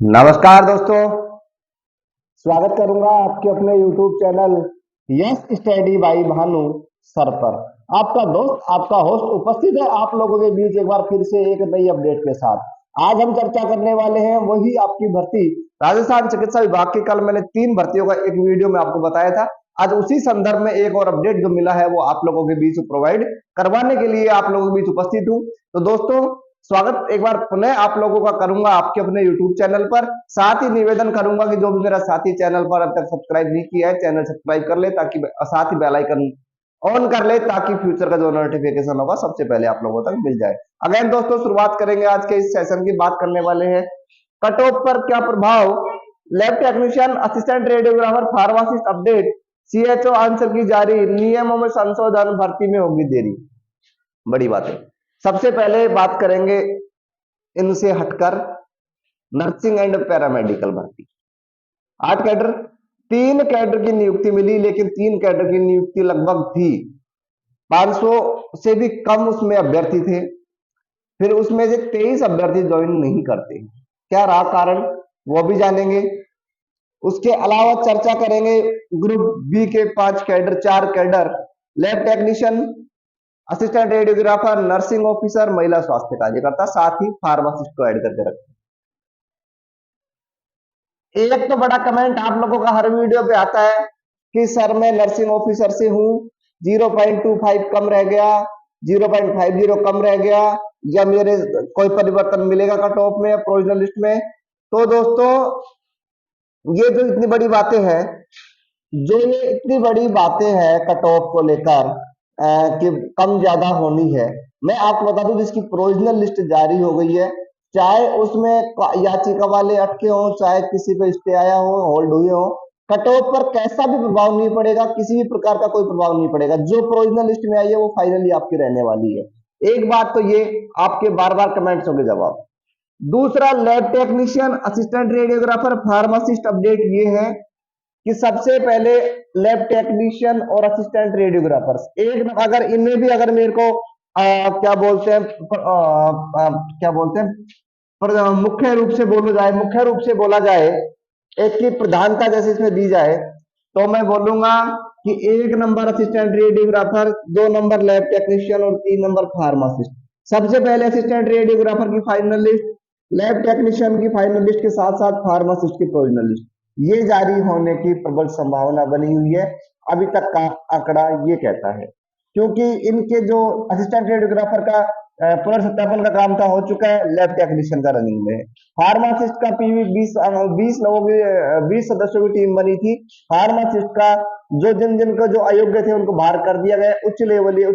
नमस्कार दोस्तों, स्वागत करूंगा आपके अपने YouTube channel yes study by Bhanu sir पर। आपका दोस्त, आपका होस्ट उपस्थित है आप लोगों के बीच एक बार फिर से एक नई अपडेट के साथ। आज हम चर्चा करने वाले हैं वही आपकी भर्ती राजस्थान चिकित्सा विभाग की। कल मैंने 3 भर्तियों का एक वीडियो में आपको बताया था। आज उसी संदर्भ में एक और अपडेट जो मिला है वो आप लोगों के बीच प्रोवाइड करवाने के लिए आप लोगों के बीच उपस्थित हूँ। तो दोस्तों, स्वागत एक बार पुनः आप लोगों का करूंगा आपके अपने YouTube चैनल पर। साथ ही निवेदन करूंगा कि जो भी मेरा साथी चैनल पर अब तक सब्सक्राइब नहीं किया है, चैनल सब्सक्राइब कर ले, ताकि साथ ही बेल आइकन ऑन कर ले, ताकि फ्यूचर का जो नोटिफिकेशन होगा सबसे पहले आप लोगों तक मिल जाए। अगेन दोस्तों, शुरुआत करेंगे आज के इस सेशन की। बात करने वाले हैं कट ऑफ पर क्या प्रभाव, lab technician, assistant radiographer, pharmacist update, CHO answer की जारी, नियमों में संशोधन, भर्ती में होगी देरी। बड़ी बात है। सबसे पहले बात करेंगे इनसे हटकर नर्सिंग एंड पैरामेडिकल भर्ती। 8 कैडर, 3 कैडर की नियुक्ति मिली, लेकिन 3 कैडर की नियुक्ति लगभग थी 500 से भी कम उसमें अभ्यर्थी थे। फिर उसमें से 23 अभ्यर्थी ज्वाइन नहीं करते। क्या रहा कारण, वो भी जानेंगे। उसके अलावा चर्चा करेंगे ग्रुप बी के 5 cadre, 4 cadre, lab technician, assistant radiographer, nursing officer, महिला स्वास्थ्य कार्यकर्ता, साथ ही फार्मासिस्ट को ऐड करके रखें। एक तो बड़ा कमेंट आप लोगों का हर वीडियो पे आता है कि सर मैं नर्सिंग ऑफिसर से हूं, 0.25 कम रह गया, 0.50 कम रह गया, या मेरे कोई परिवर्तन मिलेगा कट ऑफ में, प्रोविजनल लिस्ट में। तो दोस्तों, ये जो इतनी बड़ी बातें हैं, कट ऑफ को लेकर कि कम ज्यादा होनी है, मैं आपको बता दूं जिसकी प्रोविजनल लिस्ट जारी हो गई है, चाहे उसमें याचिका वाले अटके हो, चाहे किसी पे स्टे आया हो, होल्ड हुए हो, कट ऑफ पर कैसा भी प्रभाव नहीं पड़ेगा, किसी भी प्रकार का कोई प्रभाव नहीं पड़ेगा। जो प्रोविजनल लिस्ट में आई है वो फाइनली आपकी रहने वाली है। एक बात तो ये आपके बार बार कमेंट्स होंगे जवाब। दूसरा, lab technician, assistant radiographer, pharmacist update ये है कि सबसे पहले लैब टेक्नीशियन और असिस्टेंट रेडियोग्राफर्स, एक अगर इनमें भी अगर मेरे को क्या बोलते हैं मुख्य रूप से बोला जाए, एक की प्रधानता जैसे इसमें दी जाए, तो मैं बोलूंगा कि 1 number assistant radiographer, 2 number lab technician और 3 नंबर फार्मासिस्ट। सबसे पहले असिस्टेंट रेडियोग्राफर की फाइनल लिस्ट, लैब टेक्नीशियन की फाइनल लिस्ट के साथ साथ फार्मासिस्ट की प्रोविजनल लिस्ट, ये जारी होने की प्रबल संभावना बनी हुई है। अभी तक का आंकड़ा ये कहता है, क्योंकि इनके जो असिस्टेंट रेडियोग्राफर का पुनर्सत्यापन का काम था हो चुका है, लैब टेक्नीशियन का रनिंग में है। फार्मासिस्ट का पीवी 20 लोगों की 20 सदस्यों की टीम बनी थी। फार्मासिस्ट का जो जिनको जो अयोग्य थे उनको बाहर कर दिया गया, उच्च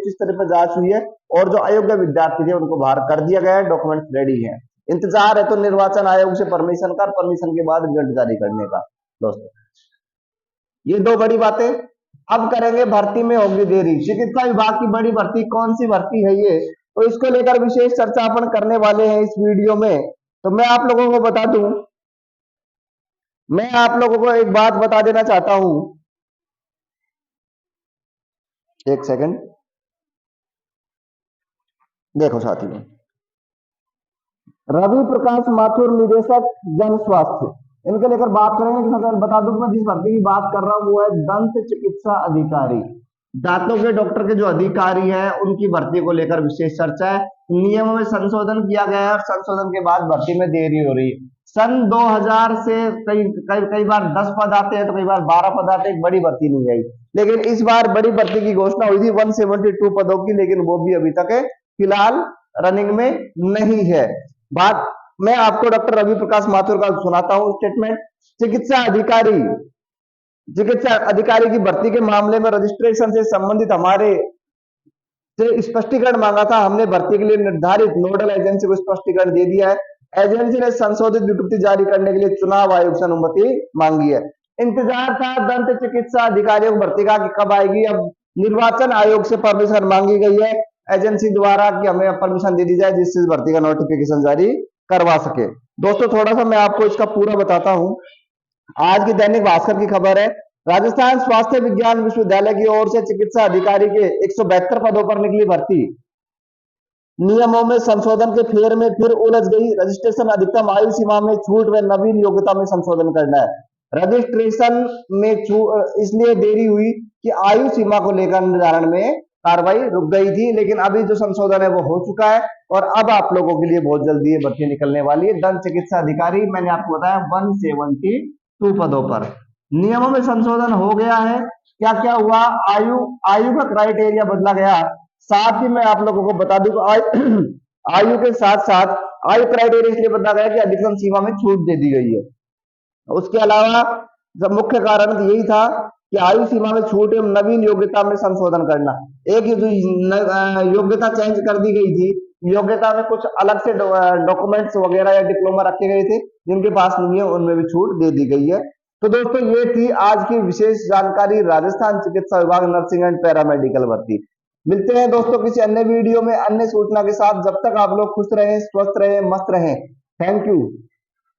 स्तर पर जांच हुई है, और जो अयोग्य विद्यार्थी थे उनको बाहर कर दिया गया है। डॉक्यूमेंट्स रेडी है, इंतजार है तो निर्वाचन आयोग से परमिशन के बाद रिजल्ट जारी करने का। दोस्तों, ये 2 बड़ी बातें। अब करेंगे भर्ती में होगी देरी। चिकित्सा विभाग की बड़ी भर्ती, कौन सी भर्ती है ये, तो इसको लेकर विशेष चर्चा अपन करने वाले हैं इस वीडियो में। तो मैं आप लोगों को बता दूं, मैं आप लोगों को एक बात बता देना चाहता हूं, एक सेकंड देखो साथियों। रवि प्रकाश माथुर, निदेशक जन स्वास्थ्य, इनके लेकर बात करेंगे। बता दूं मैं जिस भर्ती की बात कर रहा हूं वो है दंत चिकित्सा अधिकारी। दांतों के डॉक्टर के जो अधिकारी हैं उनकी भर्ती को लेकर विशेष चर्चा है। नियमों में संशोधन किया गया है और संशोधन के बाद भर्ती में देरी हो रही है। सन 2000 से कई बार 10 पद आते हैं तो कई बार 12 पद आते हैं, बड़ी भर्ती नहीं आई। लेकिन इस बार बड़ी भर्ती की घोषणा हुई थी 172 पदों की, लेकिन वो भी अभी तक फिलहाल रनिंग में नहीं है। बात मैं आपको डॉक्टर रवि प्रकाश माथुर का सुनाता हूं स्टेटमेंट। चिकित्सा अधिकारी की भर्ती के मामले में रजिस्ट्रेशन से संबंधित हमारे से स्पष्टीकरण मांगा था। हमने भर्ती के लिए निर्धारित नोडल एजेंसी को स्पष्टीकरण दे दिया है। एजेंसी ने संशोधित विज्ञप्ति जारी करने के लिए चुनाव आयोग से अनुमति मांगी है। इंतजार था दंत चिकित्सा अधिकारियों की भर्ती का कि कब आएगी। अब निर्वाचन आयोग से परमिशन मांगी गई है एजेंसी द्वारा कि हमें परमिशन दे दी जाए जिससे भर्ती का नोटिफिकेशन जारी करवा सके। दोस्तों, थोड़ा सा मैं आपको इसका पूरा बताता हूं। आज की दैनिक भास्कर की खबर है, राजस्थान स्वास्थ्य विज्ञान विश्वविद्यालय की ओर से चिकित्सा अधिकारी के 172 पदों पर निकली भर्ती। नियमों में संशोधन के फेर में फिर उलझ गई। रजिस्ट्रेशन अधिकतम आयु सीमा में छूट व नवीन योग्यता में संशोधन करना है। रजिस्ट्रेशन में इसलिए देरी हुई कि आयु सीमा को लेकर निर्धारण में कार्रवाई रुक गई थी, लेकिन अभी जो संशोधन है वो हो चुका है और अब आप लोगों के लिए बहुत जल्दी ये भर्ती निकलने वाली है। दंत चिकित्सा अधिकारी मैंने आपको बताया 172 पदों पर। नियमों में संशोधन हो गया है। क्या क्या हुआ? आयु आयु का क्राइटेरिया बदला गया। साथ ही मैं आप लोगों को बता दूं आयु के साथ साथ आयु क्राइटेरिया इसलिए बदला गया कि अधिकतम सीमा में छूट दे दी गई है। उसके अलावा जब मुख्य कारण तो यही था कि आयु सीमा में छूट एवं नवीन योग्यता में संशोधन करना। एक योग्यता चेंज कर दी गई थी, योग्यता में कुछ अलग से डॉक्यूमेंट्स वगैरह या डिप्लोमा रखे गए थे, जिनके पास नहीं है उनमें भी छूट दे दी गई है। तो दोस्तों ये थी आज की विशेष जानकारी राजस्थान चिकित्सा विभाग नर्सिंग एंड पैरामेडिकल भर्ती। मिलते हैं दोस्तों किसी अन्य वीडियो में अन्य सूचना के साथ। जब तक आप लोग खुश रहें, स्वस्थ रहें, मस्त रहें। Thank you.